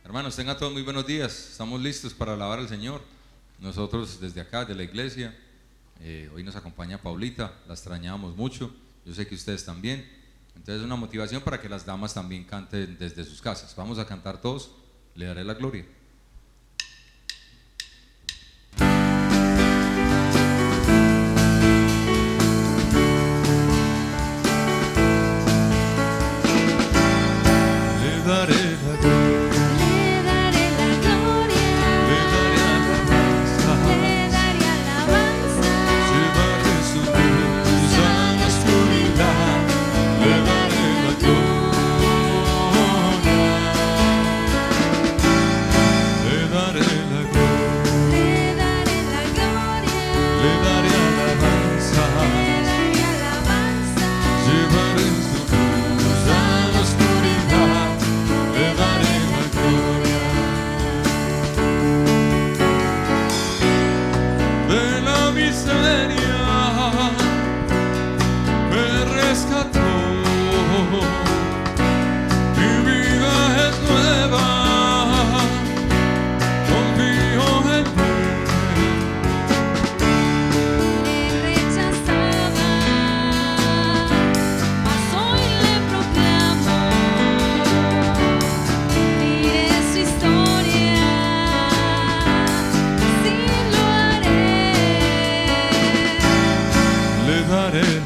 Hermanos, tengan todos muy buenos días. Estamos listos para alabar al Señor. Nosotros desde acá, de la iglesia, hoy nos acompaña Paulita, la extrañamos mucho. Yo sé que ustedes también. Entonces, una motivación para que las damas también canten desde sus casas. Vamos a cantar todos. Le daré la gloria. Le daré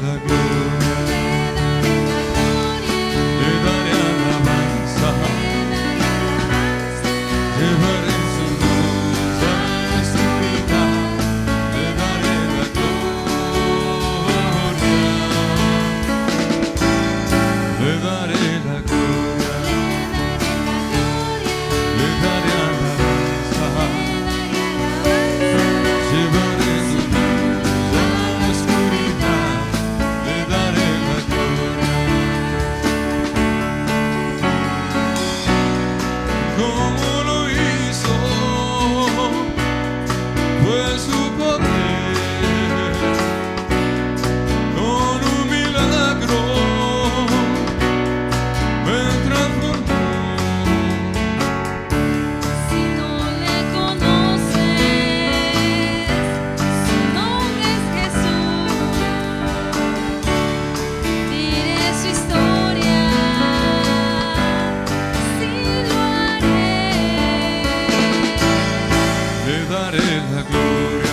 la gloria.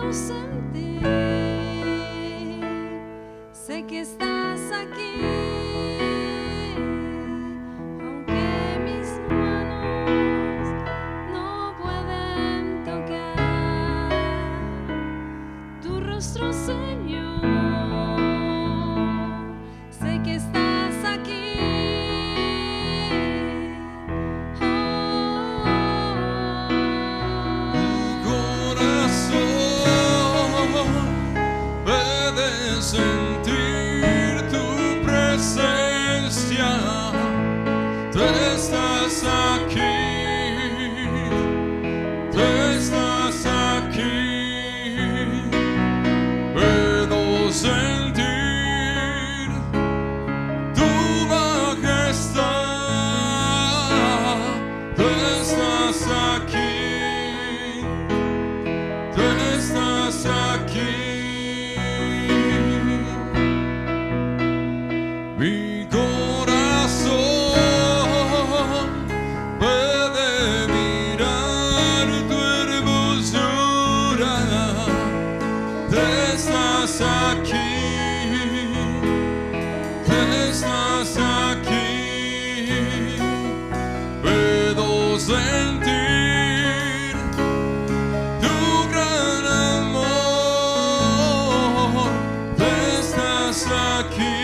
Sentir tú estás aquí, tú estás aquí, puedo sentir tu gran amor, tú estás aquí,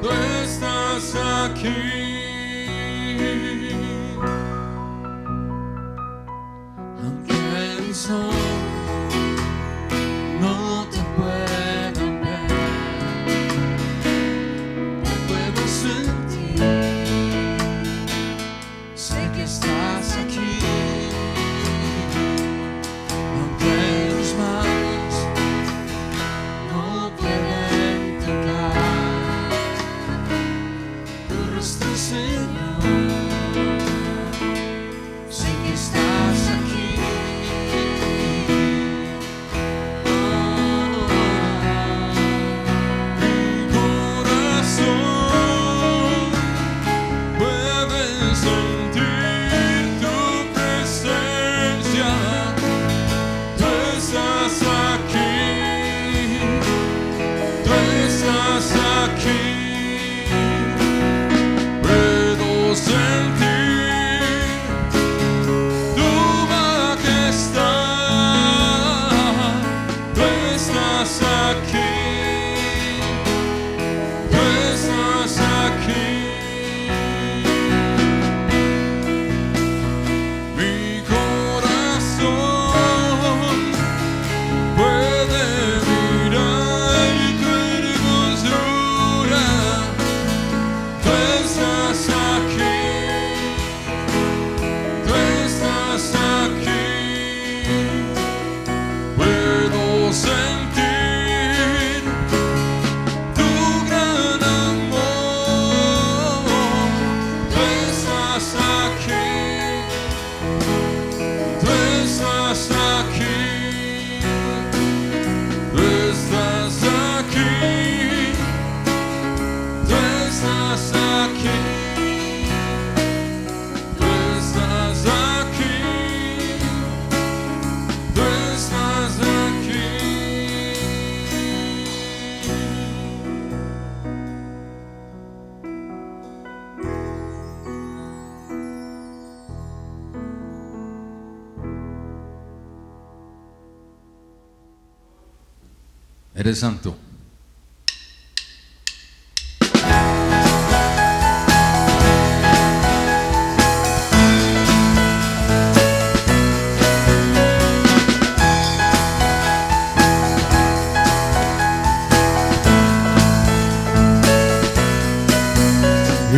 tú estás aquí. Aunque el sol no te pueda ver, te puedo sentir, sé que estás aquí. Aunque tus manos no pueden tocar tu rostro, Señor, sé que estás aquí. Eres santo.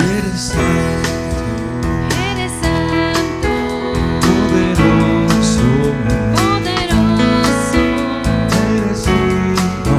Eres santo, Eres santo, poderoso, poderoso, eres digno,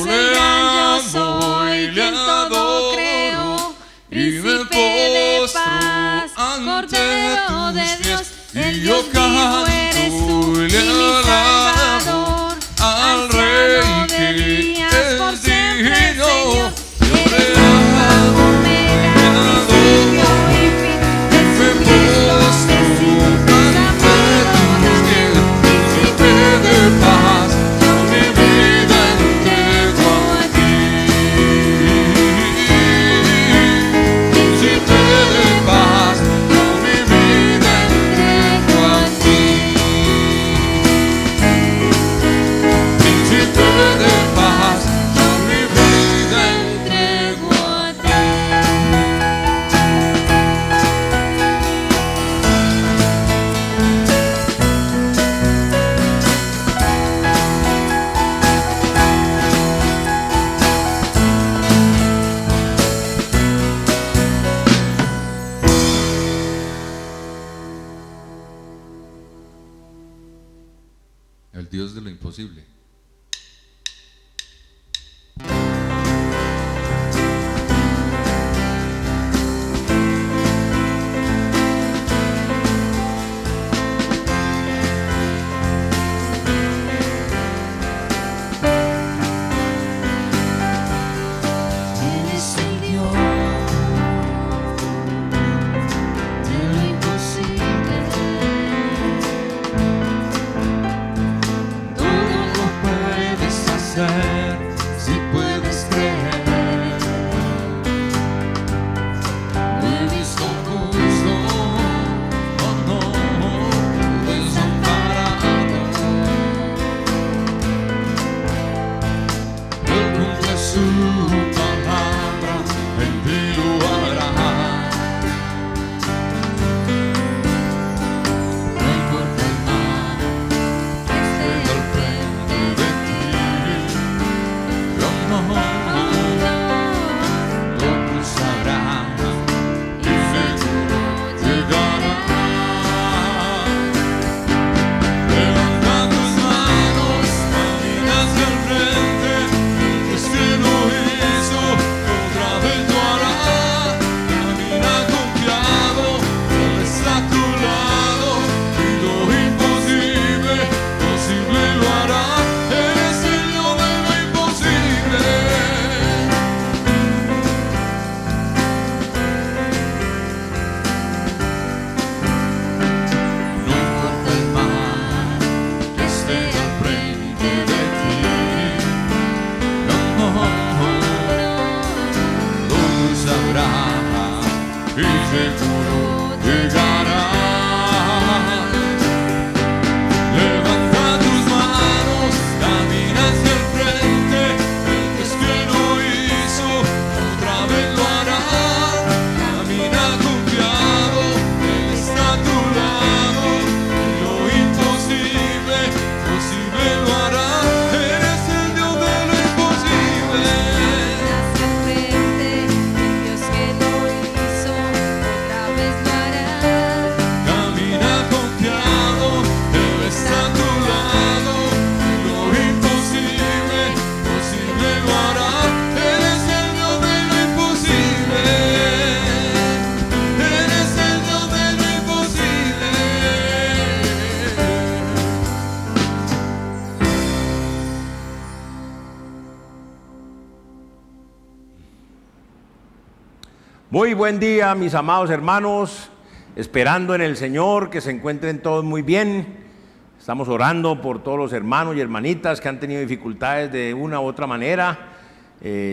el gran yo soy, y en todo creo, príncipe de paz, Cordero de Dios, el Dios vivo eres tú, y mi Salvador, anciano de días, por siempre Señor, eres alfa, omega, principio y fin, Jesucristo, Mesías, amado de Dios, príncipe de paz, yo mi vida entrego a ti. Príncipe de paz, yo mi vida entrego a ti. Príncipe de paz, yo mi vida entrego a ti. El Dios de lo imposible. Eres el Dios de lo imposible. Todo lo Puedes hacer si puedes creer. No he visto justo, oh no, desamparado. Él cumple su palabra, en ti lo hará. No importa el mar que esté al frente de ti, lo cruzará y seguro llegará. Levanta tus manos, camina hacia el frente, pues que lo hizo, otra vez lo hará. Camina confiado, Él está a tu lado, y lo imposible, posible lo hará. Eres el Dios de lo imposible. No importa el mar que esté al frente de ti, lo sabrá y seguro llegará. Levanta tus manos, camina hacia el frente, el que es que lo hizo, otra vez lo hará. Camina confiado, Él está a tu lado, y lo imposible, posible lo hará. Eres el Dios de lo imposible. hacia el frente, Dios que lo hizo, otra vez lo hará. Camina confiado, Él está a tu lado, y lo imposible, posible lo hará. Eres el Dios de lo imposible. Eres el Dios de lo imposible. Muy buen día, mis amados hermanos, esperando en el Señor que se encuentren todos muy bien. Estamos orando por todos los hermanos y hermanitas que han tenido dificultades de una u otra manera.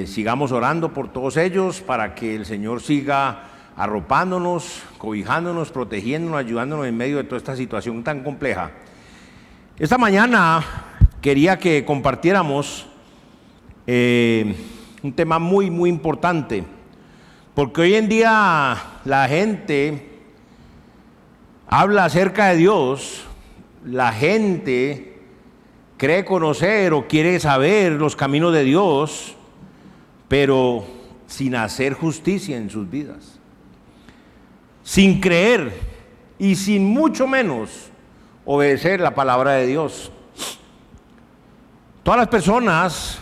Sigamos orando por todos ellos para que el Señor siga arropándonos, cobijándonos, protegiéndonos, ayudándonos en medio de toda esta situación tan compleja. Esta mañana quería que compartiéramos un tema muy, muy importante. Porque hoy en día la gente habla acerca de Dios, la gente cree conocer o quiere saber los caminos de Dios, pero sin hacer justicia en sus vidas, sin creer y sin mucho menos obedecer la palabra de Dios. Todas las personas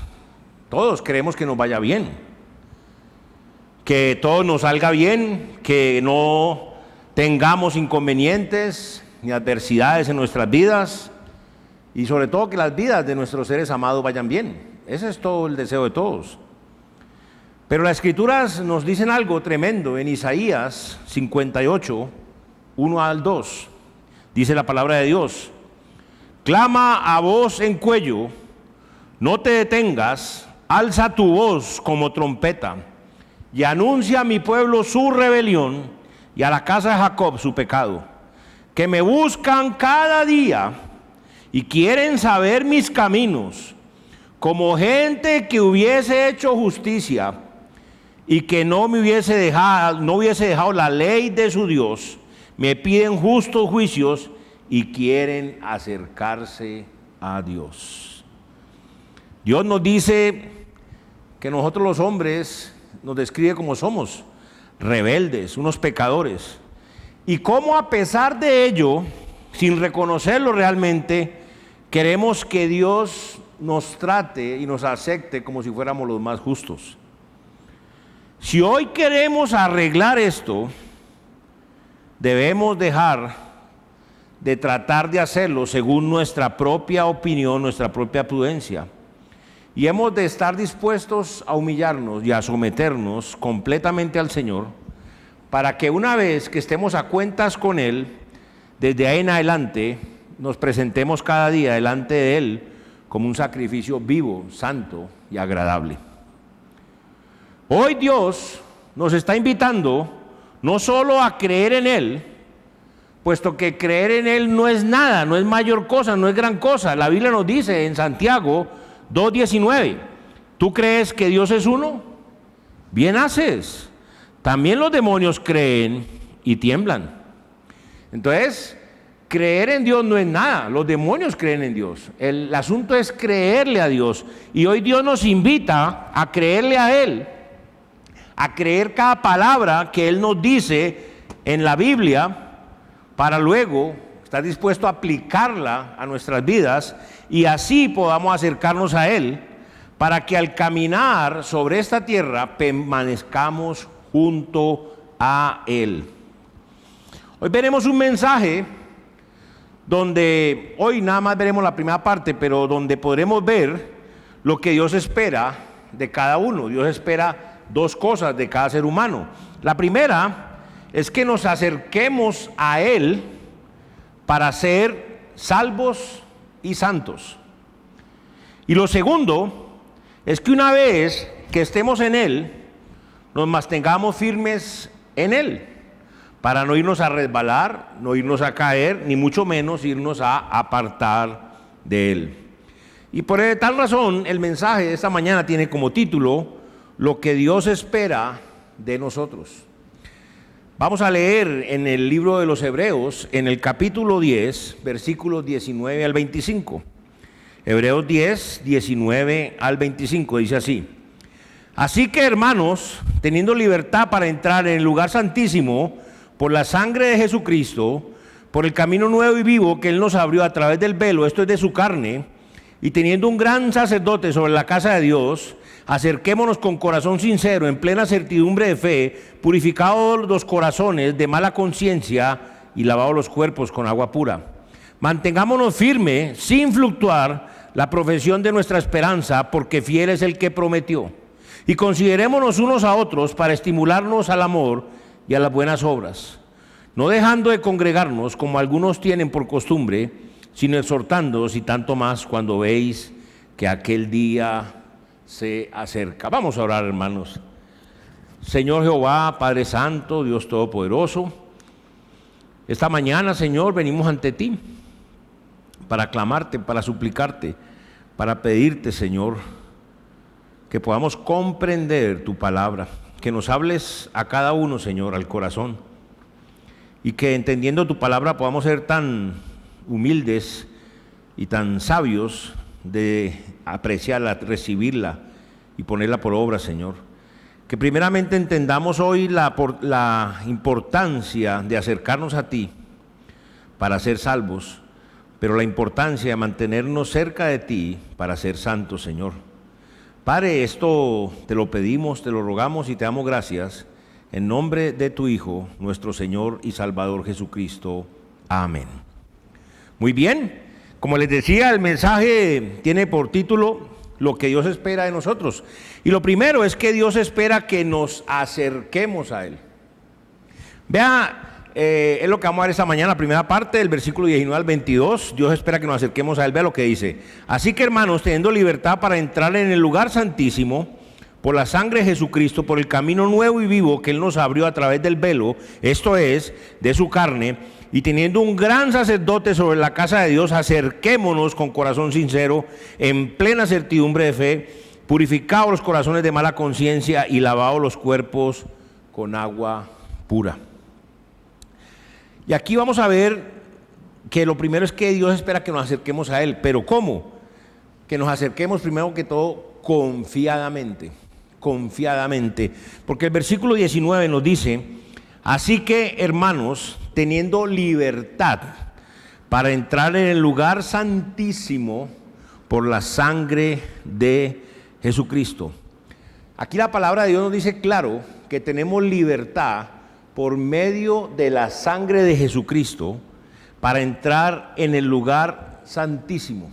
Todos queremos que nos vaya bien, que todo nos salga bien, que no tengamos inconvenientes ni adversidades en nuestras vidas y sobre todo que las vidas de nuestros seres amados vayan bien. Ese es todo el deseo de todos. Pero las Escrituras nos dicen algo tremendo en Isaías 58, 1 al 2. Dice la palabra de Dios: clama a voz en cuello, no te detengas, alza tu voz como trompeta y anuncia a mi pueblo su rebelión y a la casa de Jacob su pecado, que me buscan cada día y quieren saber mis caminos, como gente que hubiese hecho justicia y que no hubiese dejado la ley de su Dios. Me piden justos juicios y quieren acercarse a Dios. Dios nos dice que nosotros los hombres nos describe como somos rebeldes, unos pecadores, y cómo a pesar de ello, sin reconocerlo realmente, queremos que Dios nos trate y nos acepte como si fuéramos los más justos. Si hoy queremos arreglar esto, debemos dejar de tratar de hacerlo según nuestra propia opinión, nuestra propia prudencia. Y hemos de estar dispuestos a humillarnos y a someternos completamente al Señor, para que una vez que estemos a cuentas con Él, desde ahí en adelante, nos presentemos cada día delante de Él como un sacrificio vivo, santo y agradable. Hoy Dios nos está invitando no solo a creer en Él, puesto que creer en Él no es nada, no es mayor cosa, no es gran cosa. La Biblia nos dice en Santiago 2:19, ¿tú crees que Dios es uno? Bien haces. También los demonios creen y tiemblan. Entonces, creer en Dios no es nada, los demonios creen en Dios. El asunto es creerle a Dios. Y hoy Dios nos invita a creerle a Él, a creer cada palabra que Él nos dice en la Biblia, para luego estar dispuesto a aplicarla a nuestras vidas y así podamos acercarnos a Él, para que al caminar sobre esta tierra permanezcamos junto a Él. Hoy veremos un mensaje donde, hoy nada más veremos la primera parte, pero donde podremos ver lo que Dios espera de cada uno. Dios espera dos cosas de cada ser humano. La primera es que nos acerquemos a Él para ser salvos y santos. Y lo segundo es que una vez que estemos en Él, nos mantengamos firmes en Él, para no irnos a resbalar, no irnos a caer, ni mucho menos irnos a apartar de Él. Y por tal razón, el mensaje de esta mañana tiene como título: lo que Dios espera de nosotros. Vamos a leer en el libro de los Hebreos, en el capítulo 10, versículos 19 al 25. Hebreos 10, 19 al 25, dice así: así que, hermanos, teniendo libertad para entrar en el lugar santísimo por la sangre de Jesucristo, por el camino nuevo y vivo que Él nos abrió a través del velo, esto es de su carne, y teniendo un gran sacerdote sobre la casa de Dios, acerquémonos con corazón sincero, en plena certidumbre de fe, purificados los corazones de mala conciencia y lavados los cuerpos con agua pura. Mantengámonos firmes, sin fluctuar, la profesión de nuestra esperanza, porque fiel es el que prometió. Y considerémonos unos a otros para estimularnos al amor y a las buenas obras, no dejando de congregarnos como algunos tienen por costumbre, sino exhortándoos, y tanto más cuando veis que aquel día se acerca. Vamos a orar, hermanos. Señor Jehová, Padre Santo, Dios Todopoderoso, esta mañana, Señor, venimos ante ti para clamarte, para suplicarte, para pedirte, Señor, que podamos comprender tu palabra, que nos hables a cada uno, Señor, al corazón, y que entendiendo tu palabra podamos ser tan humildes y tan sabios de apreciarla, recibirla y ponerla por obra, Señor. Que primeramente entendamos hoy la importancia de acercarnos a ti para ser salvos, pero la importancia de mantenernos cerca de ti para ser santos, Señor. Padre, esto te lo pedimos, te lo rogamos y te damos gracias en nombre de tu Hijo, nuestro Señor y Salvador Jesucristo. Amén. Muy bien, como les decía, el mensaje tiene por título lo que Dios espera de nosotros. Y lo primero es que Dios espera que nos acerquemos a Él. Vea, es lo que vamos a ver esta mañana, la primera parte del versículo 19 al 22. Dios espera que nos acerquemos a Él. Vea lo que dice: así que, hermanos, teniendo libertad para entrar en el lugar santísimo por la sangre de Jesucristo, por el camino nuevo y vivo que Él nos abrió a través del velo, esto es, de su carne, y teniendo un gran sacerdote sobre la casa de Dios, acerquémonos con corazón sincero, en plena certidumbre de fe, purificados los corazones de mala conciencia y lavados los cuerpos con agua pura. Y aquí vamos a ver que lo primero es que Dios espera que nos acerquemos a Él. ¿Pero cómo? Que nos acerquemos primero que todo confiadamente. Confiadamente. Porque el versículo 19 nos dice: así que, hermanos, teniendo libertad para entrar en el lugar santísimo por la sangre de Jesucristo. Aquí la palabra de Dios nos dice claro que tenemos libertad por medio de la sangre de Jesucristo para entrar en el lugar santísimo.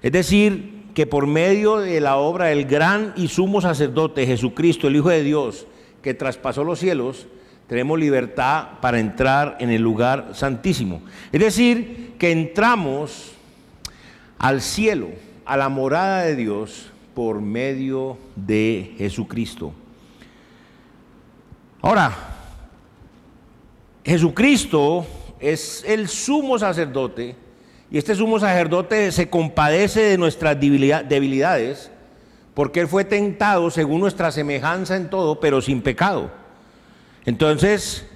Es decir, que por medio de la obra del gran y sumo sacerdote Jesucristo, el Hijo de Dios, que traspasó los cielos, tenemos libertad para entrar en el lugar santísimo. Es decir, que entramos al cielo, a la morada de Dios, por medio de Jesucristo. Ahora, Jesucristo es el sumo sacerdote, y este sumo sacerdote se compadece de nuestras debilidades, porque Él fue tentado según nuestra semejanza en todo, pero sin pecado. Entonces,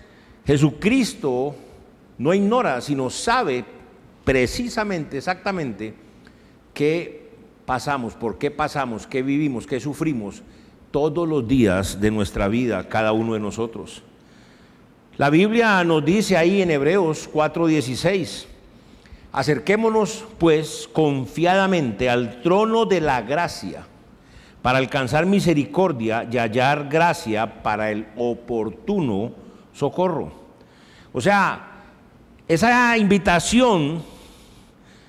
Jesucristo no ignora, sino sabe precisamente, exactamente, qué pasamos, por qué pasamos, qué vivimos, qué sufrimos todos los días de nuestra vida, cada uno de nosotros. La Biblia nos dice ahí en Hebreos 4:16: acerquémonos pues confiadamente al trono de la gracia para alcanzar misericordia y hallar gracia para el oportuno socorro. O sea, esa invitación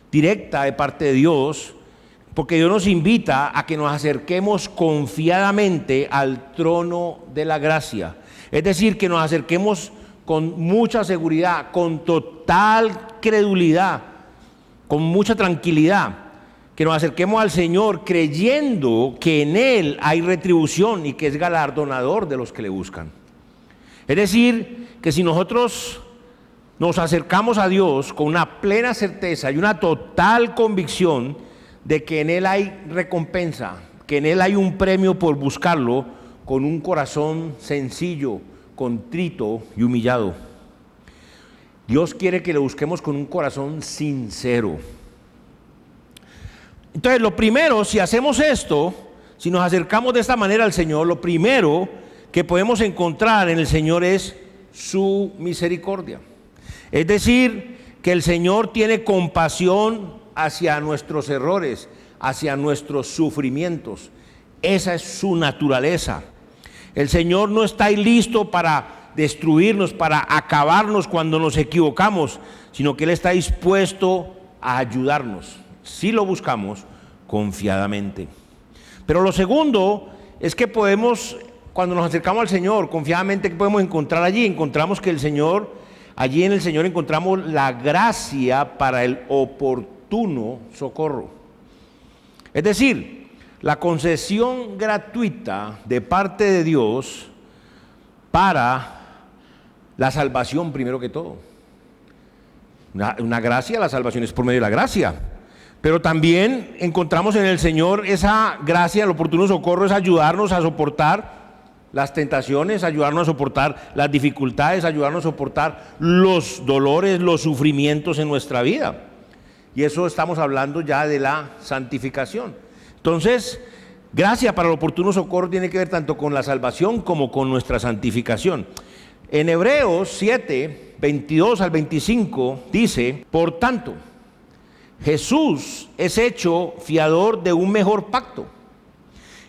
directa de parte de Dios, porque Dios nos invita a que nos acerquemos confiadamente al trono de la gracia. Es decir, que nos acerquemos con mucha seguridad, con total credulidad, con mucha tranquilidad. Que nos acerquemos al Señor creyendo que en Él hay retribución y que es galardonador de los que le buscan. Es decir, que si nosotros nos acercamos a Dios con una plena certeza y una total convicción de que en Él hay recompensa, que en Él hay un premio por buscarlo, con un corazón sencillo, contrito y humillado. Dios quiere que le busquemos con un corazón sincero. Entonces, lo primero, si hacemos esto, si nos acercamos de esta manera al Señor, lo primero que podemos encontrar en el Señor es su misericordia. Es decir, que el Señor tiene compasión hacia nuestros errores, hacia nuestros sufrimientos. Esa es su naturaleza. El Señor no está ahí listo para destruirnos, para acabarnos cuando nos equivocamos, sino que Él está dispuesto a ayudarnos, si lo buscamos confiadamente. Pero lo segundo es que podemos, cuando nos acercamos al Señor confiadamente, ¿qué podemos encontrar allí? Encontramos que allí en el Señor encontramos la gracia para el oportuno socorro. Es decir, la concesión gratuita de parte de Dios para la salvación, primero que todo. Una gracia, la salvación es por medio de la gracia. Pero también encontramos en el Señor esa gracia, el oportuno socorro es ayudarnos a soportar las tentaciones, ayudarnos a soportar las dificultades, ayudarnos a soportar los dolores, los sufrimientos en nuestra vida. Y eso estamos hablando ya de la santificación. Entonces, gracia para el oportuno socorro tiene que ver tanto con la salvación como con nuestra santificación. En Hebreos 7, 22 al 25 dice: por tanto, Jesús es hecho fiador de un mejor pacto.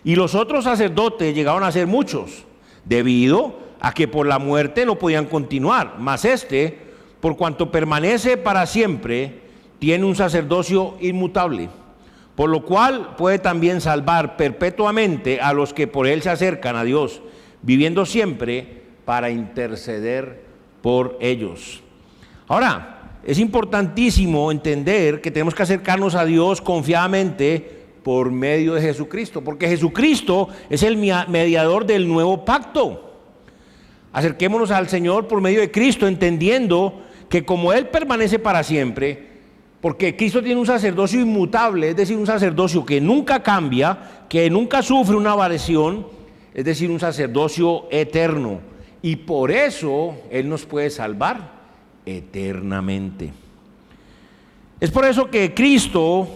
Y los otros sacerdotes llegaron a ser muchos, debido a que por la muerte no podían continuar. Mas este, por cuanto permanece para siempre, tiene un sacerdocio inmutable, por lo cual puede también salvar perpetuamente a los que por él se acercan a Dios, viviendo siempre para interceder por ellos. Ahora, es importantísimo entender que tenemos que acercarnos a Dios confiadamente por medio de Jesucristo, porque Jesucristo es el mediador del nuevo pacto. Acerquémonos al Señor por medio de Cristo, entendiendo que como Él permanece para siempre, porque Cristo tiene un sacerdocio inmutable, es decir, un sacerdocio que nunca cambia, que nunca sufre una variación, es decir, un sacerdocio eterno. Y por eso Él nos puede salvar eternamente. Es por eso que Cristo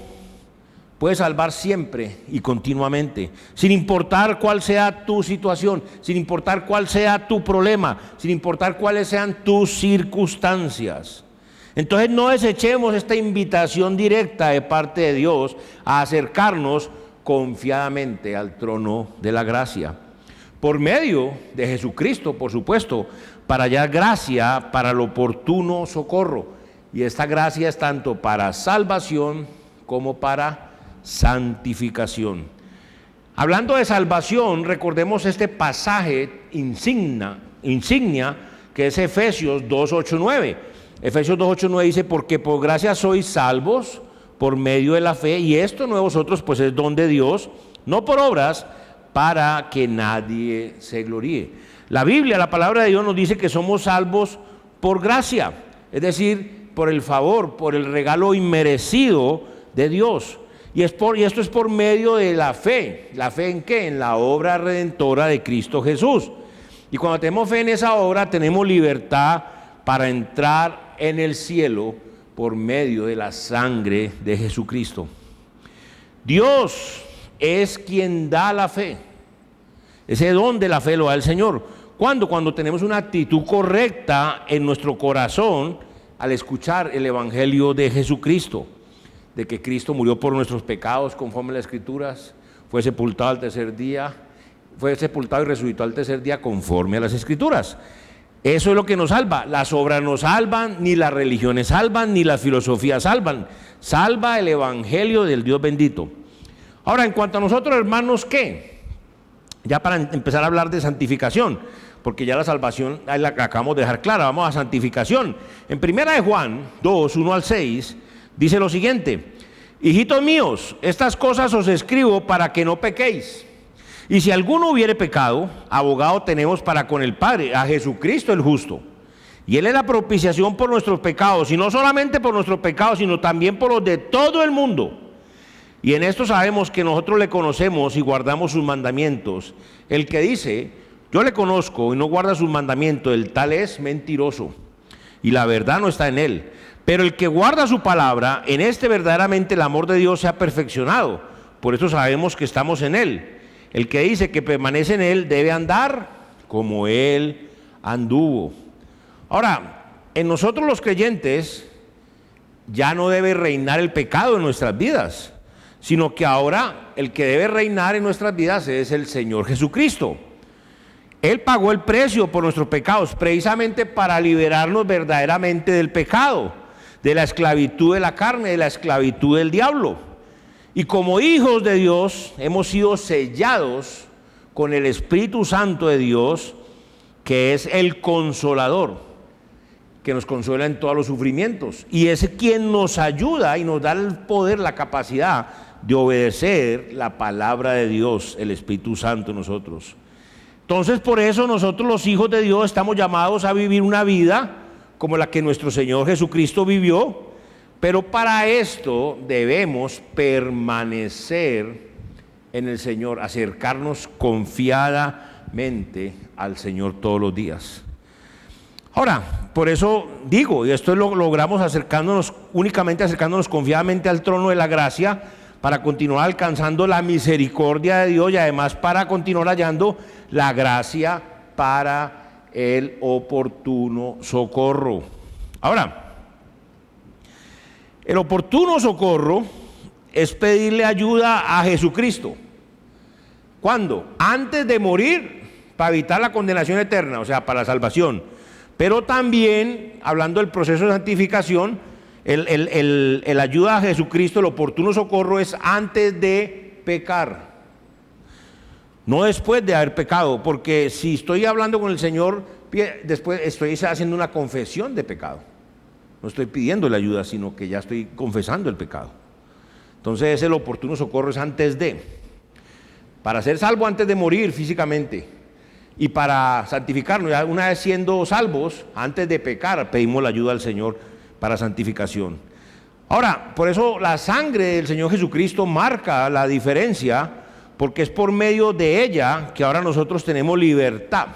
puede salvar siempre y continuamente, sin importar cuál sea tu situación, sin importar cuál sea tu problema, sin importar cuáles sean tus circunstancias. Entonces no desechemos esta invitación directa de parte de Dios a acercarnos confiadamente al trono de la gracia, por medio de Jesucristo, por supuesto, para hallar gracia para el oportuno socorro. Y esta gracia es tanto para salvación como para santificación. Hablando de salvación, recordemos este pasaje insignia que es Efesios 2:8-9. Efesios 2:8-9 dice: porque por gracia sois salvos por medio de la fe, y esto no de vosotros, pues es don de Dios, no por obras, para que nadie se gloríe. La Biblia, la palabra de Dios, nos dice que somos salvos por gracia, es decir, por el favor, por el regalo inmerecido de Dios. Y esto es por medio de la fe. ¿La fe en qué? En la obra redentora de Cristo Jesús. Y cuando tenemos fe en esa obra, tenemos libertad para entrar en el cielo por medio de la sangre de Jesucristo. Dios es quien da la fe. Ese don de la fe lo da el Señor. ¿Cuándo? Cuando tenemos una actitud correcta en nuestro corazón al escuchar el Evangelio de Jesucristo, de que Cristo murió por nuestros pecados conforme a las Escrituras, fue sepultado al tercer día, fue sepultado y resucitó al tercer día conforme a las Escrituras. Eso es lo que nos salva. Las obras no salvan, ni las religiones salvan, ni las filosofías salvan. Salva el Evangelio del Dios bendito. Ahora, en cuanto a nosotros, hermanos, ¿qué? Ya para empezar a hablar de santificación, porque ya la salvación ahí la acabamos de dejar clara. Vamos a santificación. En 1 de Juan 2:1-6 dice lo siguiente: hijitos míos, estas cosas os escribo para que no pequéis. Y si alguno hubiere pecado, abogado tenemos para con el Padre, a Jesucristo el justo. Y Él es la propiciación por nuestros pecados, y no solamente por nuestros pecados, sino también por los de todo el mundo. Y en esto sabemos que nosotros le conocemos y guardamos sus mandamientos. El que dice: yo le conozco, y no guarda sus mandamientos, el tal es mentiroso, y la verdad no está en él. Pero el que guarda su palabra, en este verdaderamente el amor de Dios se ha perfeccionado. Por eso sabemos que estamos en él. El que dice que permanece en él debe andar como él anduvo. Ahora, en nosotros los creyentes ya no debe reinar el pecado en nuestras vidas, sino que ahora el que debe reinar en nuestras vidas es el Señor Jesucristo. Él pagó el precio por nuestros pecados, precisamente para liberarnos verdaderamente del pecado, de la esclavitud de la carne, de la esclavitud del diablo. Y como hijos de Dios hemos sido sellados con el Espíritu Santo de Dios, que es el Consolador, que nos consuela en todos los sufrimientos, y es quien nos ayuda y nos da el poder, la capacidad de obedecer la palabra de Dios, el Espíritu Santo en nosotros. Entonces, por eso nosotros los hijos de Dios estamos llamados a vivir una vida como la que nuestro Señor Jesucristo vivió. Pero para esto debemos permanecer en el Señor, acercarnos confiadamente al Señor todos los días. Ahora, por eso digo, y esto lo logramos únicamente acercándonos confiadamente al trono de la gracia, para continuar alcanzando la misericordia de Dios y además para continuar hallando la gracia para el oportuno socorro. Ahora, el oportuno socorro es pedirle ayuda a Jesucristo. ¿Cuándo? Antes de morir, para evitar la condenación eterna, o sea, para la salvación. Pero también, hablando del proceso de santificación, el ayuda a Jesucristo, el oportuno socorro es antes de pecar. No después de haber pecado, porque si estoy hablando con el Señor, después estoy haciendo una confesión de pecado. No estoy pidiendo la ayuda, sino que ya estoy confesando el pecado. Entonces el oportuno socorro es antes de. Para ser salvo antes de morir físicamente. Y para santificarnos, ya una vez siendo salvos, antes de pecar, pedimos la ayuda al Señor para santificación. Ahora, por eso la sangre del Señor Jesucristo marca la diferencia, porque es por medio de ella que ahora nosotros tenemos libertad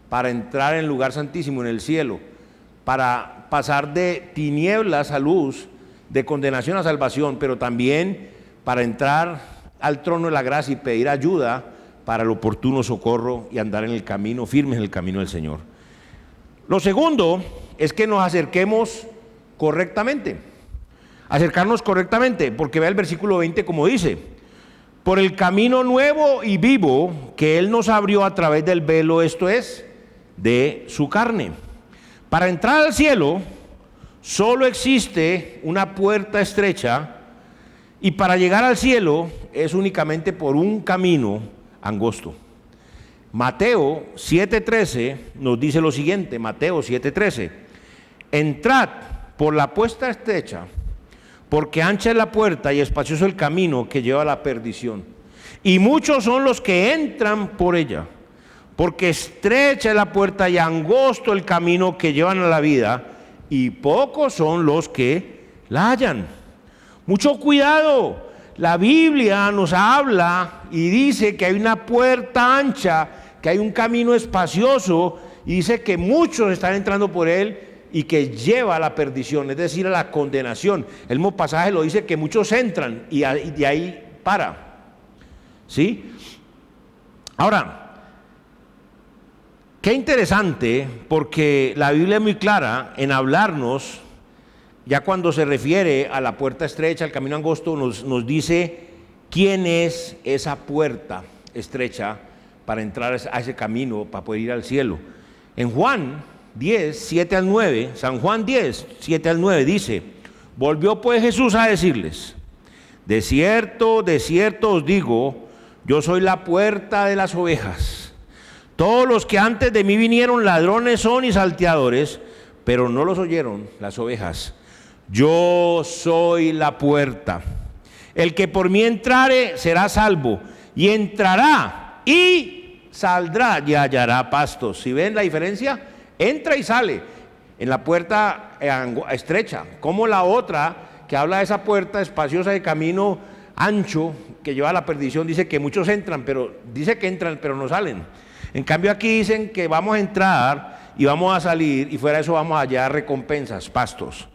para entrar en el lugar santísimo, en el cielo, para pasar de tinieblas a luz, de condenación a salvación, pero también para entrar al trono de la gracia y pedir ayuda para el oportuno socorro y andar en el camino, firmes en el camino del Señor. Lo segundo es que nos acerquemos correctamente. Acercarnos correctamente, porque vea el versículo 20 como dice: por el camino nuevo y vivo que Él nos abrió a través del velo, esto es, de su carne. Para entrar al cielo solo existe una puerta estrecha, y para llegar al cielo es únicamente por un camino angosto. Mateo 7:13 nos dice lo siguiente, Mateo 7:13: entrad por la puerta estrecha, porque ancha es la puerta y espacioso el camino que lleva a la perdición, y muchos son los que entran por ella, porque estrecha es la puerta y angosto el camino que llevan a la vida, y pocos son los que la hallan. Mucho cuidado, la Biblia nos habla y dice que hay una puerta ancha, que hay un camino espacioso, y dice que muchos están entrando por él y que lleva a la perdición, es decir, a la condenación. El mismo pasaje lo dice, que muchos entran y de ahí para. ¿Sí? Ahora, qué interesante, porque la Biblia es muy clara en hablarnos, ya cuando se refiere a la puerta estrecha, al camino angosto, nos dice quién es esa puerta estrecha para entrar a ese camino, para poder ir al cielo. En Juan 10, 7 al 9, San Juan 10, 7 al 9 dice: volvió pues Jesús a decirles: de cierto os digo, yo soy la puerta de las ovejas. Todos los que antes de mí vinieron ladrones son y salteadores, pero no los oyeron las ovejas. Yo soy la puerta. El que por mí entrare será salvo, y entrará y saldrá y hallará pastos. ¿Sí ven la diferencia? Entra y sale en la puerta estrecha, como la otra que habla de esa puerta espaciosa de camino ancho que lleva a la perdición, dice que muchos entran, pero dice que entran pero no salen. En cambio aquí dicen que vamos a entrar y vamos a salir, y fuera de eso vamos a hallar recompensas, pastos.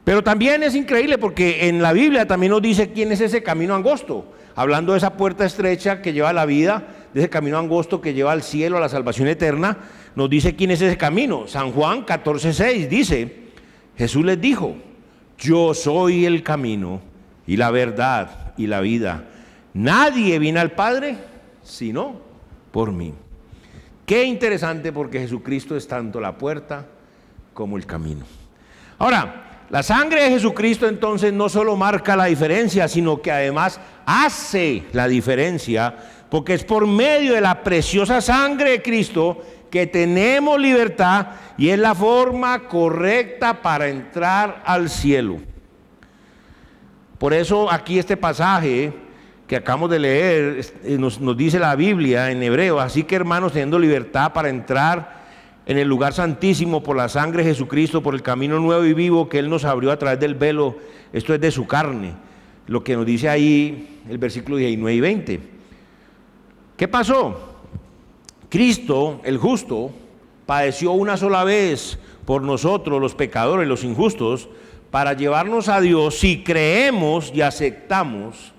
Pero también es increíble, porque en la Biblia también nos dice quién es ese camino angosto, hablando de esa puerta estrecha que lleva a la vida, de ese camino angosto que lleva al cielo, a la salvación eterna. Nos dice quién es ese camino. San Juan 14:6 dice: Jesús les dijo: yo soy el camino y la verdad y la vida. Nadie viene al Padre sino por mí. Qué interesante, porque Jesucristo es tanto la puerta como el camino. Ahora, la sangre de Jesucristo entonces no solo marca la diferencia, sino que además hace la diferencia, porque es por medio de la preciosa sangre de Cristo que tenemos libertad, y es la forma correcta para entrar al cielo. Por eso aquí este pasaje que acabamos de leer nos dice la Biblia en hebreo: así que, hermanos, teniendo libertad para entrar en el lugar santísimo por la sangre de Jesucristo, por el camino nuevo y vivo que Él nos abrió a través del velo, esto es de su carne, lo que nos dice ahí el versículo 19 y 20. ¿Qué pasó? Cristo, el justo, padeció una sola vez por nosotros, los pecadores, los injustos, para llevarnos a Dios si creemos y aceptamos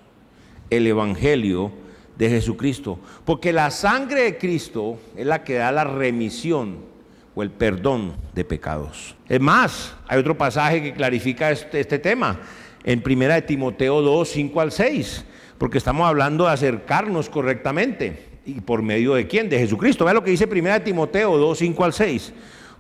el Evangelio de Jesucristo. Porque la sangre de Cristo es la que da la remisión o el perdón de pecados. Es más, hay otro pasaje que clarifica este tema, en 1 Timoteo 2, 5 al 6. porque estamos hablando de acercarnos correctamente. ¿Y por medio de quién? De Jesucristo. Vea lo que dice 1 Timoteo 2, 5 al 6.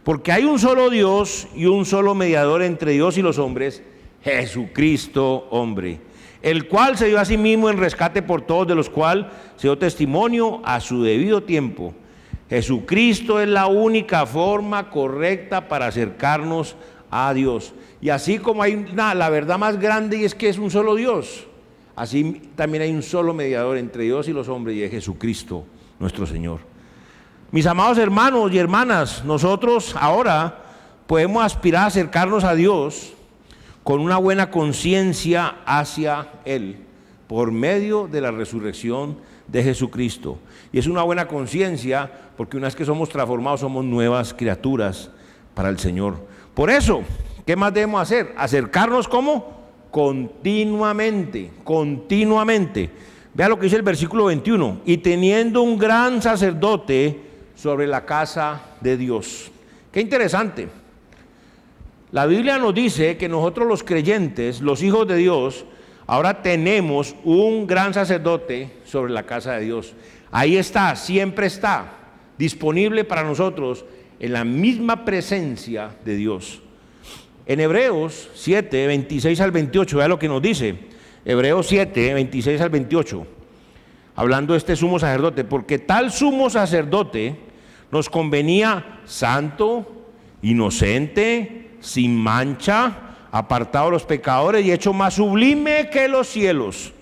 Porque hay un solo Dios y un solo mediador entre Dios y los hombres, Jesucristo hombre, el cual se dio a sí mismo en rescate por todos, de los cuales se dio testimonio a su debido tiempo. Jesucristo es la única forma correcta para acercarnos a Dios. Y así como hay la verdad más grande, y es que es un solo Dios, así también hay un solo mediador entre Dios y los hombres, y es Jesucristo nuestro Señor. Mis amados hermanos y hermanas, nosotros ahora podemos aspirar a acercarnos a Dios con una buena conciencia hacia Él, por medio de la resurrección de Jesucristo. Y es una buena conciencia porque una vez que somos transformados, somos nuevas criaturas para el Señor. Por eso, ¿qué más debemos hacer? Acercarnos ¿cómo? Continuamente, continuamente. Vea lo que dice el versículo 21. Y teniendo un gran sacerdote sobre la casa de Dios. Qué interesante. La Biblia nos dice que nosotros los creyentes, los hijos de Dios, ahora tenemos un gran sacerdote sobre la casa de Dios. Ahí está, siempre está disponible para nosotros en la misma presencia de Dios. En Hebreos 7, 26 al 28, vea lo que nos dice. Hebreos 7, 26 al 28. Hablando de este sumo sacerdote, porque tal sumo sacerdote nos convenía santo, inocente, sin mancha, apartado de los pecadores y hecho más sublime que los cielos,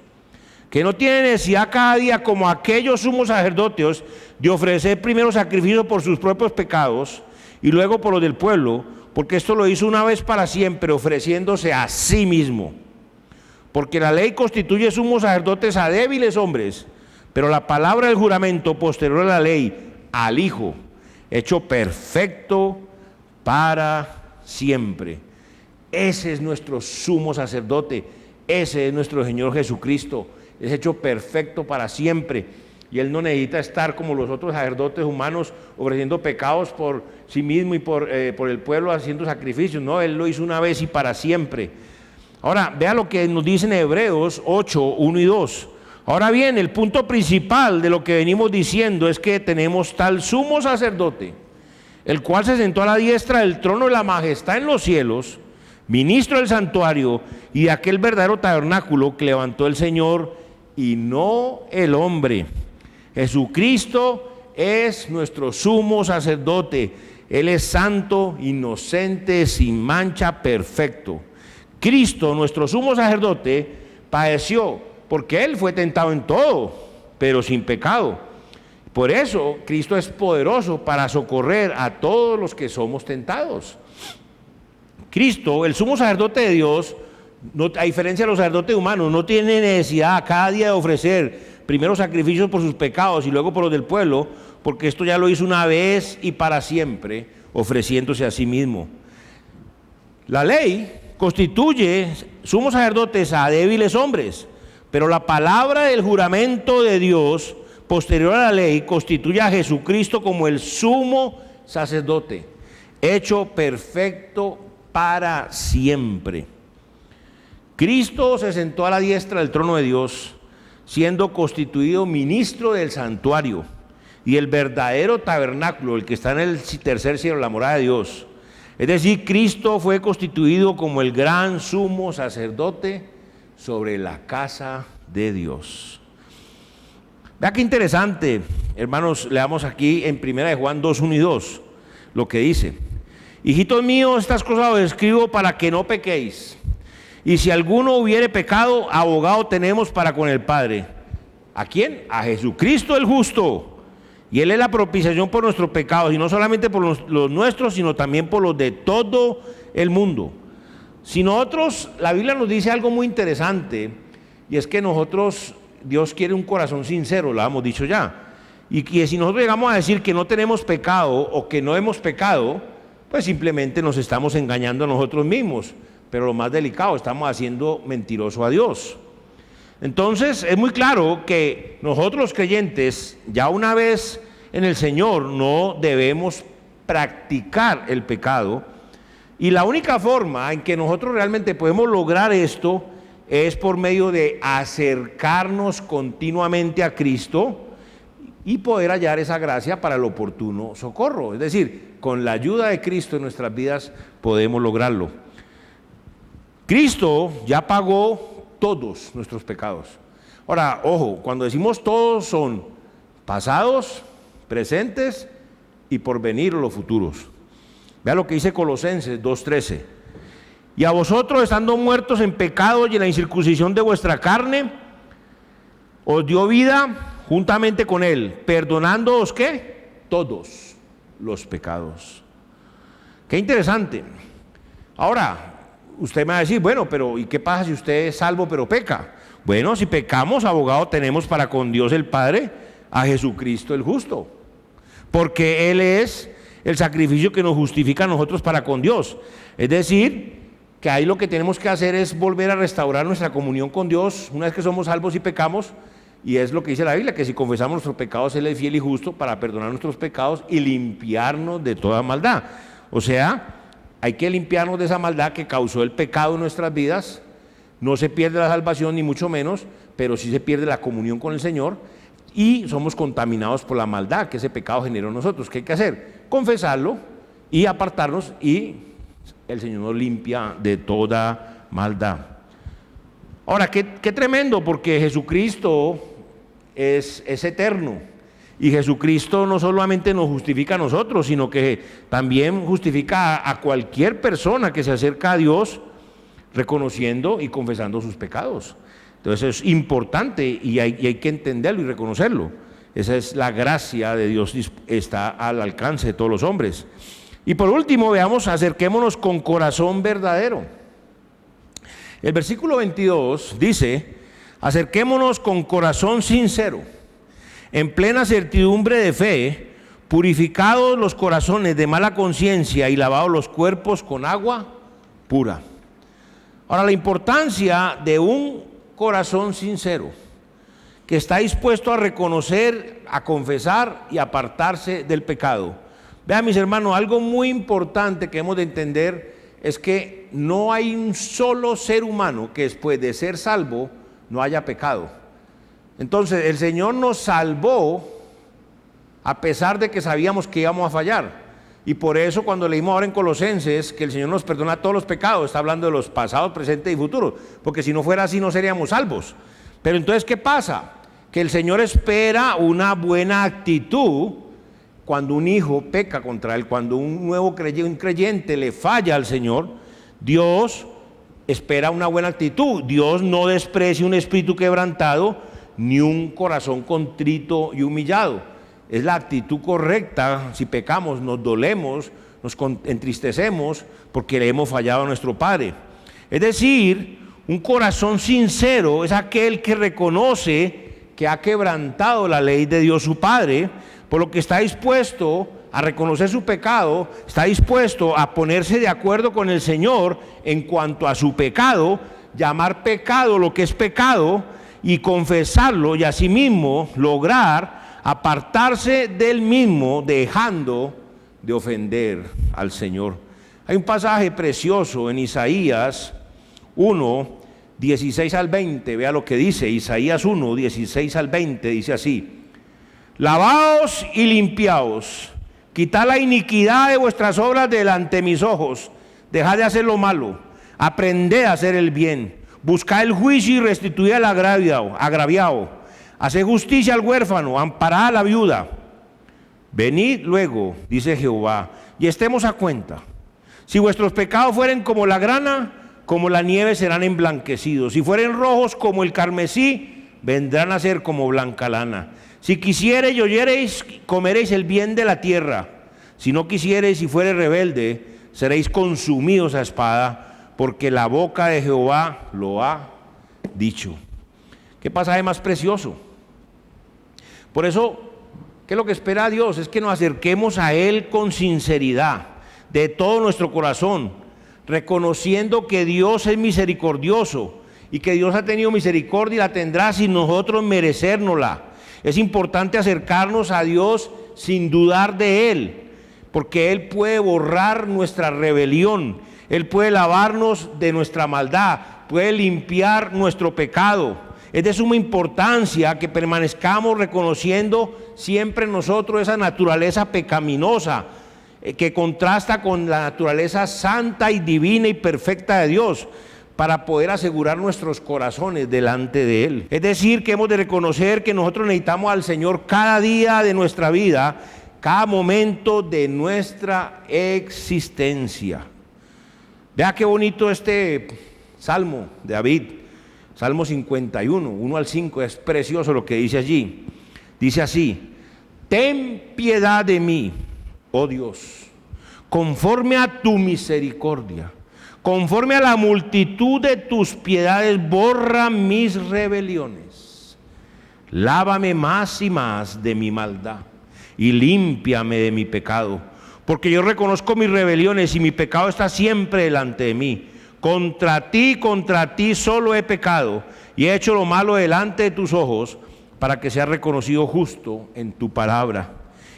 que no tiene necesidad cada día como aquellos sumos sacerdotes de ofrecer primero sacrificio por sus propios pecados y luego por los del pueblo, porque esto lo hizo una vez para siempre, ofreciéndose a sí mismo. Porque la ley constituye sumos sacerdotes a débiles hombres, pero la palabra del juramento posterior a la ley, al Hijo, hecho perfecto para siempre. Ese es nuestro sumo sacerdote, ese es nuestro Señor Jesucristo, es hecho perfecto para siempre. Y Él no necesita estar como los otros sacerdotes humanos ofreciendo pecados por sí mismo y por el pueblo haciendo sacrificios. No, Él lo hizo una vez y para siempre. Ahora, vea lo que nos dice en Hebreos 8, 1 y 2. Ahora bien, el punto principal de lo que venimos diciendo es que tenemos tal sumo sacerdote, el cual se sentó a la diestra del trono de la majestad en los cielos, ministro del santuario y de aquel verdadero tabernáculo que levantó el Señor y no el hombre. Jesucristo es nuestro sumo sacerdote. Él es santo, inocente, sin mancha, perfecto. Cristo, nuestro sumo sacerdote, padeció, porque Él fue tentado en todo, pero sin pecado. Por eso Cristo es poderoso para socorrer a todos los que somos tentados. Cristo, el sumo sacerdote de Dios, no, a diferencia de los sacerdotes humanos, no tiene necesidad cada día de ofrecer primero sacrificios por sus pecados y luego por los del pueblo, porque esto ya lo hizo una vez y para siempre, ofreciéndose a sí mismo. La ley constituye sumos sacerdotes a débiles hombres, pero la palabra del juramento de Dios posterior a la ley constituye a Jesucristo como el sumo sacerdote, hecho perfecto para siempre. Cristo se sentó a la diestra del trono de Dios, siendo constituido ministro del santuario y el verdadero tabernáculo, el que está en el tercer cielo, la morada de Dios. Es decir, Cristo fue constituido como el gran sumo sacerdote sobre la casa de Dios. Vea qué interesante, hermanos, leamos aquí en 1 Juan 2, 1 y 2, lo que dice: hijitos míos, estas cosas os escribo para que no pequéis. Y si alguno hubiere pecado, abogado tenemos para con el Padre. ¿A quién? A Jesucristo el justo. Y Él es la propiciación por nuestros pecados, y no solamente por los nuestros, sino también por los de todo el mundo. Si nosotros, la Biblia nos dice algo muy interesante, y es que nosotros, Dios quiere un corazón sincero, lo hemos dicho ya. Y que si nosotros llegamos a decir que no tenemos pecado o que no hemos pecado, pues simplemente nos estamos engañando a nosotros mismos. Pero lo más delicado, estamos haciendo mentiroso a Dios. Entonces es muy claro que nosotros los creyentes, ya una vez en el Señor, no debemos practicar el pecado. Y la única forma en que nosotros realmente podemos lograr esto es por medio de acercarnos continuamente a Cristo y poder hallar esa gracia para el oportuno socorro. Es decir, con la ayuda de Cristo en nuestras vidas podemos lograrlo. Cristo ya pagó todos nuestros pecados. Ahora, ojo, cuando decimos todos son pasados, presentes y por venir los futuros. Vea lo que dice Colosenses 2:13. Y a vosotros, estando muertos en pecado y en la incircuncisión de vuestra carne, os dio vida juntamente con Él, perdonándoos, ¿qué? Todos los pecados. Qué interesante. Ahora, usted me va a decir, bueno, pero ¿y qué pasa si usted es salvo pero peca? Bueno, si pecamos, abogado tenemos para con Dios el Padre, a Jesucristo el justo, porque Él es el sacrificio que nos justifica a nosotros para con Dios. Es decir, que ahí lo que tenemos que hacer es volver a restaurar nuestra comunión con Dios una vez que somos salvos y pecamos, y es lo que dice la Biblia, que si confesamos nuestros pecados, Él es fiel y justo para perdonar nuestros pecados y limpiarnos de toda maldad. O sea, hay que limpiarnos de esa maldad que causó el pecado en nuestras vidas. No se pierde la salvación ni mucho menos, pero sí se pierde la comunión con el Señor y somos contaminados por la maldad que ese pecado generó en nosotros. ¿Qué hay que hacer? Confesarlo y apartarnos, y el Señor nos limpia de toda maldad. Ahora, qué tremendo, porque Jesucristo es eterno, y Jesucristo no solamente nos justifica a nosotros, sino que también justifica a cualquier persona que se acerca a Dios reconociendo y confesando sus pecados. Entonces es importante y hay que entenderlo y reconocerlo. Esa es la gracia de Dios, está al alcance de todos los hombres. Y por último, veamos, acerquémonos con corazón verdadero. El versículo 22 dice: acerquémonos con corazón sincero, en plena certidumbre de fe, purificados los corazones de mala conciencia y lavados los cuerpos con agua pura. Ahora, la importancia de un corazón sincero, que está dispuesto a reconocer, a confesar y apartarse del pecado. Vean, mis hermanos, algo muy importante que hemos de entender es que no hay un solo ser humano que después de ser salvo no haya pecado. Entonces el Señor nos salvó a pesar de que sabíamos que íbamos a fallar, y por eso cuando leímos ahora en Colosenses que el Señor nos perdona todos los pecados, está hablando de los pasados, presentes y futuros, porque si no fuera así no seríamos salvos. Pero entonces, ¿qué pasa? Que el Señor espera una buena actitud cuando un hijo peca contra Él, cuando un creyente le falla al Señor. Dios espera una buena actitud. Dios no desprecia un espíritu quebrantado ni un corazón contrito y humillado. Es la actitud correcta. Si pecamos, nos dolemos, nos entristecemos porque le hemos fallado a nuestro Padre. Es decir, un corazón sincero es aquel que reconoce que ha quebrantado la ley de Dios su Padre, por lo que está dispuesto a reconocer su pecado, está dispuesto a ponerse de acuerdo con el Señor en cuanto a su pecado, llamar pecado lo que es pecado y confesarlo, y asimismo lograr apartarse del mismo, dejando de ofender al Señor. Hay un pasaje precioso en Isaías 1, 16 al 20, vea lo que dice Isaías 1, 16 al 20, dice así: lavaos y limpiaos, quitad la iniquidad de vuestras obras delante de mis ojos, dejad de hacer lo malo, aprended a hacer el bien, buscad el juicio y restituid al agraviado, haced justicia al huérfano, amparad a la viuda. Venid luego, dice Jehová, y estemos a cuenta. Si vuestros pecados fueren como la grana, como la nieve serán emblanquecidos. Si fueren rojos como el carmesí, vendrán a ser como blanca lana. Si quisiereis y oyereis, comeréis el bien de la tierra. Si no quisiereis y fuereis rebelde, seréis consumidos a espada, porque la boca de Jehová lo ha dicho. ¿Qué pasaje más precioso? Por eso, ¿qué es lo que espera Dios? Es que nos acerquemos a Él con sinceridad, de todo nuestro corazón, reconociendo que Dios es misericordioso y que Dios ha tenido misericordia y la tendrá sin nosotros merecérnosla. Es importante acercarnos a Dios sin dudar de Él, porque Él puede borrar nuestra rebelión. Él puede lavarnos de nuestra maldad, puede limpiar nuestro pecado. Es de suma importancia que permanezcamos reconociendo siempre en nosotros esa naturaleza pecaminosa que contrasta con la naturaleza santa y divina y perfecta de Dios, para poder asegurar nuestros corazones delante de Él. Es decir, que hemos de reconocer que nosotros necesitamos al Señor cada día de nuestra vida, cada momento de nuestra existencia. Vea qué bonito este salmo de David, Salmo 51, 1 al 5, es precioso lo que dice allí. Dice así: ten piedad de mí, oh Dios, conforme a tu misericordia, conforme a la multitud de tus piedades, borra mis rebeliones. Lávame más y más de mi maldad y límpiame de mi pecado, porque yo reconozco mis rebeliones y mi pecado está siempre delante de mí. Contra ti solo he pecado y he hecho lo malo delante de tus ojos, para que sea reconocido justo en tu palabra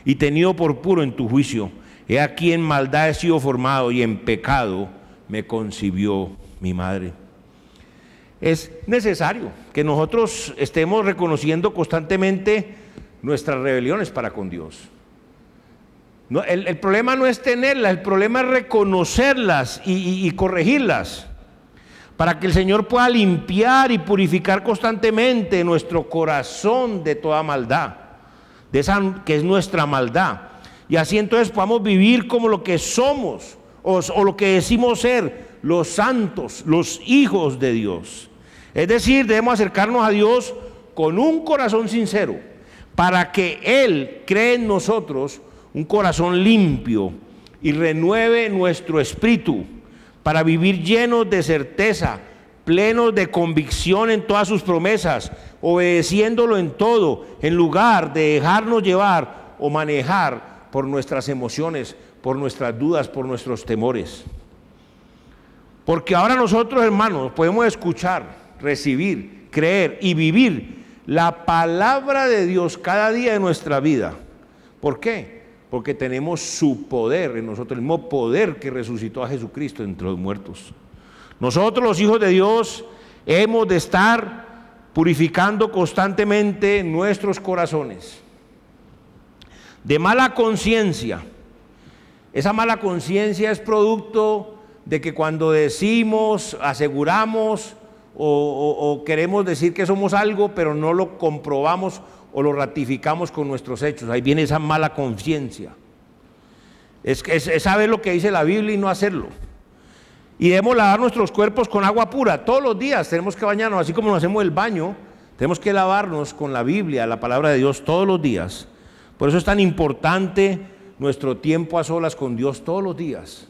y tenido por puro en tu juicio. He aquí en maldad he sido formado y en pecado me concibió mi madre. Es necesario que nosotros estemos reconociendo constantemente nuestras rebeliones para con Dios. No, el problema no es tenerlas, el problema es reconocerlas y corregirlas, para que el Señor pueda limpiar y purificar constantemente nuestro corazón de toda maldad, de esa que es nuestra maldad, y así entonces podamos vivir como lo que somos, o lo que decimos ser, los santos, los hijos de Dios. Es decir, debemos acercarnos a Dios con un corazón sincero, para que Él cree en nosotros un corazón limpio y renueve nuestro espíritu, para vivir llenos de certeza, plenos de convicción en todas sus promesas, obedeciéndolo en todo, en lugar de dejarnos llevar o manejar por nuestras emociones, por nuestras dudas, por nuestros temores. Porque ahora nosotros, hermanos, podemos escuchar, recibir, creer y vivir la palabra de Dios cada día de nuestra vida. ¿Por qué? Porque tenemos su poder en nosotros, el mismo poder que resucitó a Jesucristo entre los muertos. Nosotros, los hijos de Dios, hemos de estar purificando constantemente nuestros corazones de mala conciencia. Esa mala conciencia es producto de que cuando decimos, aseguramos o queremos decir que somos algo, pero no lo comprobamos o lo ratificamos con nuestros hechos. Ahí viene esa mala conciencia. Es saber lo que dice la Biblia y no hacerlo. Y debemos lavar nuestros cuerpos con agua pura. Todos los días tenemos que bañarnos, así como nos hacemos el baño, tenemos que lavarnos con la Biblia, la palabra de Dios, todos los días. Por eso es tan importante nuestro tiempo a solas con Dios todos los días,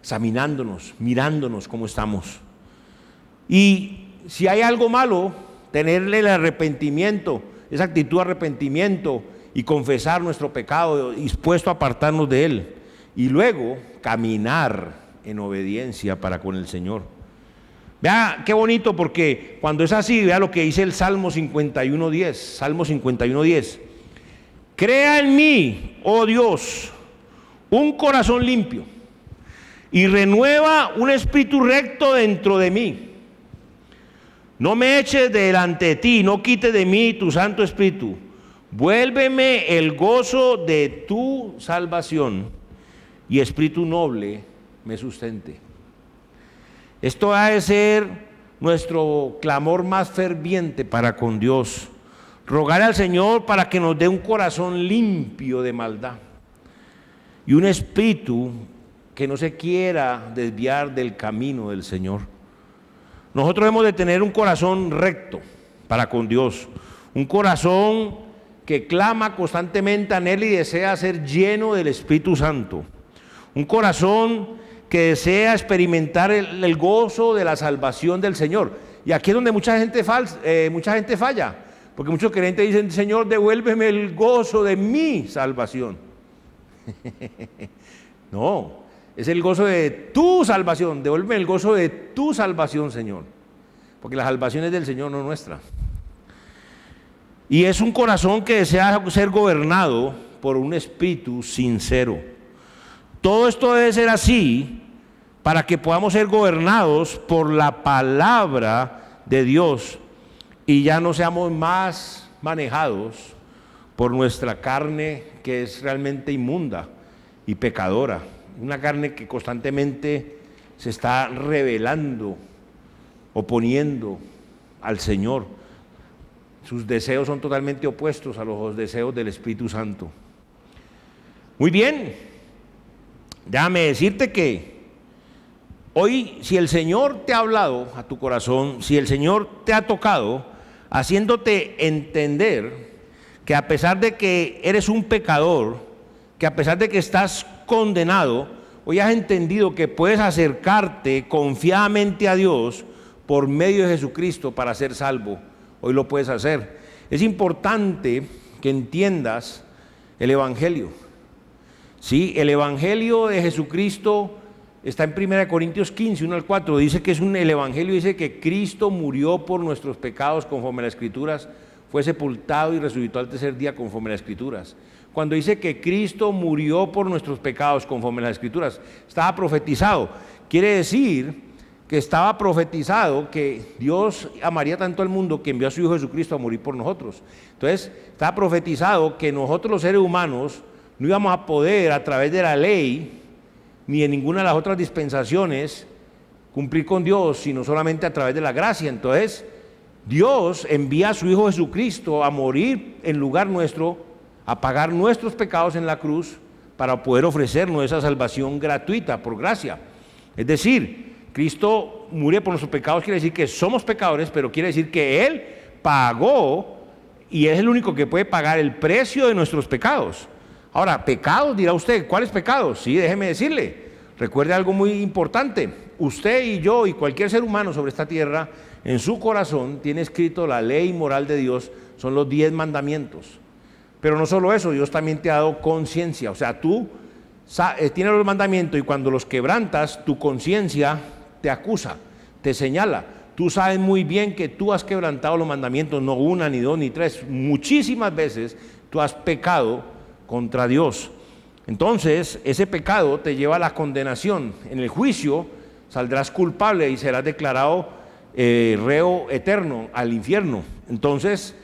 examinándonos, mirándonos cómo estamos. Y si hay algo malo, tenerle el arrepentimiento, esa actitud de arrepentimiento y confesar nuestro pecado, dispuesto a apartarnos de él, y luego caminar en obediencia para con el Señor. Vea qué bonito, porque cuando es así, vea lo que dice el Salmo 51:10, Salmo 51:10. Crea en mí, oh Dios, un corazón limpio y renueva un espíritu recto dentro de mí. No me eches delante de ti, no quites de mí tu Santo Espíritu. Vuélveme el gozo de tu salvación y espíritu noble me sustente. Esto ha de ser nuestro clamor más ferviente para con Dios. Rogar al Señor para que nos dé un corazón limpio de maldad y un espíritu que no se quiera desviar del camino del Señor. Nosotros hemos de tener un corazón recto para con Dios, un corazón que clama constantemente, anhela y desea ser lleno del Espíritu Santo, un corazón que desea experimentar el gozo de la salvación del Señor. Y aquí es donde mucha gente falla, porque muchos creyentes dicen: Señor, devuélveme el gozo de mi salvación. No, es el gozo de tu salvación. Devuélveme el gozo de tu salvación, Señor, porque la salvación es del Señor, no nuestra. Y es un corazón que desea ser gobernado por un espíritu sincero. Todo esto debe ser así para que podamos ser gobernados por la palabra de Dios y ya no seamos más manejados por nuestra carne, que es realmente inmunda y pecadora, una carne que constantemente se está rebelando, oponiendo al Señor. Sus deseos son totalmente opuestos a los deseos del Espíritu Santo. Muy bien, déjame decirte que hoy, si el Señor te ha hablado a tu corazón, si el Señor te ha tocado, haciéndote entender que a pesar de que eres un pecador, que a pesar de que estás condenado, hoy has entendido que puedes acercarte confiadamente a Dios por medio de Jesucristo para ser salvo. Hoy lo puedes hacer. Es importante que entiendas el Evangelio. Sí, el Evangelio de Jesucristo está en 1 Corintios 15, 1 al 4. Dice que el Evangelio dice que Cristo murió por nuestros pecados conforme a las Escrituras, fue sepultado y resucitó al tercer día conforme a las Escrituras. Cuando dice que Cristo murió por nuestros pecados conforme a las Escrituras, estaba profetizado. Quiere decir que estaba profetizado que Dios amaría tanto al mundo que envió a su Hijo Jesucristo a morir por nosotros. Entonces, estaba profetizado que nosotros los seres humanos no íbamos a poder a través de la ley ni en ninguna de las otras dispensaciones cumplir con Dios, sino solamente a través de la gracia. Entonces, Dios envía a su Hijo Jesucristo a morir en lugar nuestro, a pagar nuestros pecados en la cruz para poder ofrecernos esa salvación gratuita por gracia. Es decir, Cristo murió por nuestros pecados, quiere decir que somos pecadores, pero quiere decir que Él pagó y es el único que puede pagar el precio de nuestros pecados. Ahora, pecados, dirá usted, ¿cuáles pecados? Sí, déjeme decirle, recuerde algo muy importante, usted y yo y cualquier ser humano sobre esta tierra, en su corazón tiene escrito la ley moral de Dios, son los 10 mandamientos. Pero no solo eso, Dios también te ha dado conciencia, o sea, tú tienes los mandamientos y cuando los quebrantas, tu conciencia te acusa, te señala. Tú sabes muy bien que tú has quebrantado los mandamientos, no una, ni dos, ni tres, muchísimas veces tú has pecado contra Dios. Entonces, ese pecado te lleva a la condenación. En el juicio saldrás culpable y serás declarado reo eterno al infierno. Entonces,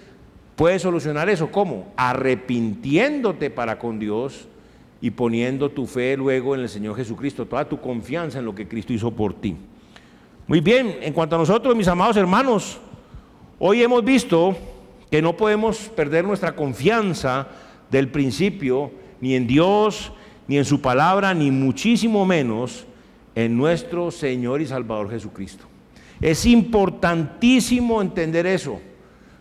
puedes solucionar eso, ¿cómo? Arrepintiéndote para con Dios y poniendo tu fe luego en el Señor Jesucristo, toda tu confianza en lo que Cristo hizo por ti. Muy bien, en cuanto a nosotros, mis amados hermanos, hoy hemos visto que no podemos perder nuestra confianza del principio, ni en Dios, ni en su palabra, ni muchísimo menos en nuestro Señor y Salvador Jesucristo. Es importantísimo entender eso.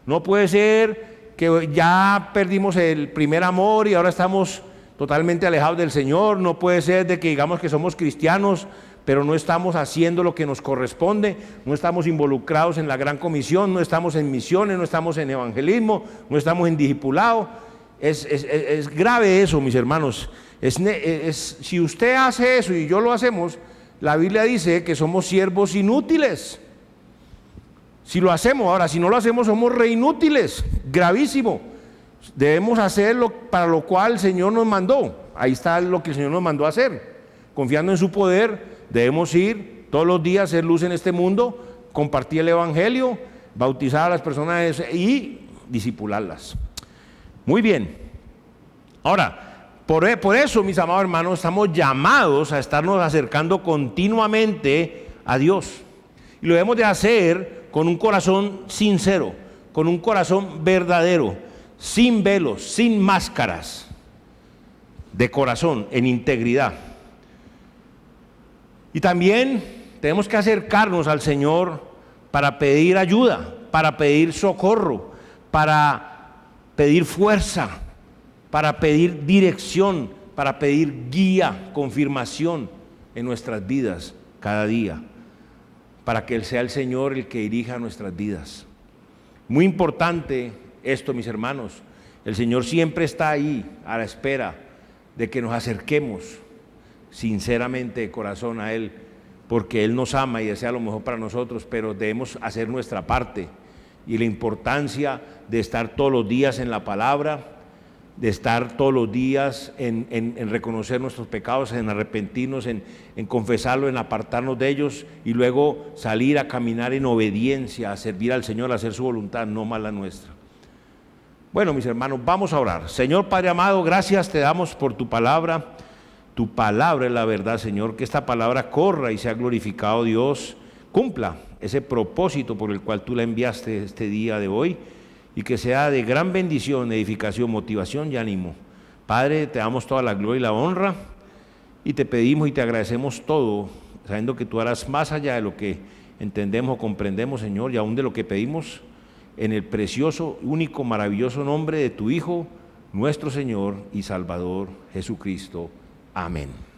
No puede ser que ya perdimos el primer amor y ahora estamos totalmente alejados del Señor. No puede ser de que digamos que somos cristianos, pero no estamos haciendo lo que nos corresponde, no estamos involucrados en la gran comisión, no estamos en misiones, no estamos en evangelismo, no estamos en discipulado. Es grave eso, mis hermanos. Si usted hace eso y yo lo hacemos, la Biblia dice que somos siervos inútiles. Si lo hacemos, ahora si no lo hacemos somos re inútiles, gravísimo. Debemos hacer para lo cual el Señor nos mandó. Ahí está lo que el Señor nos mandó a hacer. Confiando en su poder, debemos ir todos los días a hacer luz en este mundo, compartir el Evangelio, bautizar a las personas y discipularlas. Muy bien. Ahora, por eso, mis amados hermanos, estamos llamados a estarnos acercando continuamente a Dios. Y lo debemos de hacer con un corazón sincero, con un corazón verdadero, sin velos, sin máscaras, de corazón, en integridad. Y también tenemos que acercarnos al Señor para pedir ayuda, para pedir socorro, para pedir fuerza, para pedir dirección, para pedir guía, confirmación en nuestras vidas cada día, para que Él sea el Señor el que dirija nuestras vidas. Muy importante esto, mis hermanos. El Señor siempre está ahí a la espera de que nos acerquemos sinceramente de corazón a Él, porque Él nos ama y desea lo mejor para nosotros, pero debemos hacer nuestra parte. Y la importancia de estar todos los días en la palabra, de estar todos los días en reconocer nuestros pecados, en arrepentirnos, en confesarlo, en apartarnos de ellos y luego salir a caminar en obediencia, a servir al Señor, a hacer su voluntad, no más la nuestra. Bueno, mis hermanos, vamos a orar. Señor Padre amado, gracias te damos por tu palabra. Tu palabra es la verdad, Señor, que esta palabra corra y sea glorificado Dios, cumpla ese propósito por el cual tú la enviaste este día de hoy y que sea de gran bendición, edificación, motivación y ánimo. Padre, te damos toda la gloria y la honra y te pedimos y te agradecemos todo, sabiendo que tú harás más allá de lo que entendemos o comprendemos, Señor, y aún de lo que pedimos, en el precioso, único, maravilloso nombre de tu Hijo, nuestro Señor y Salvador Jesucristo. Amén.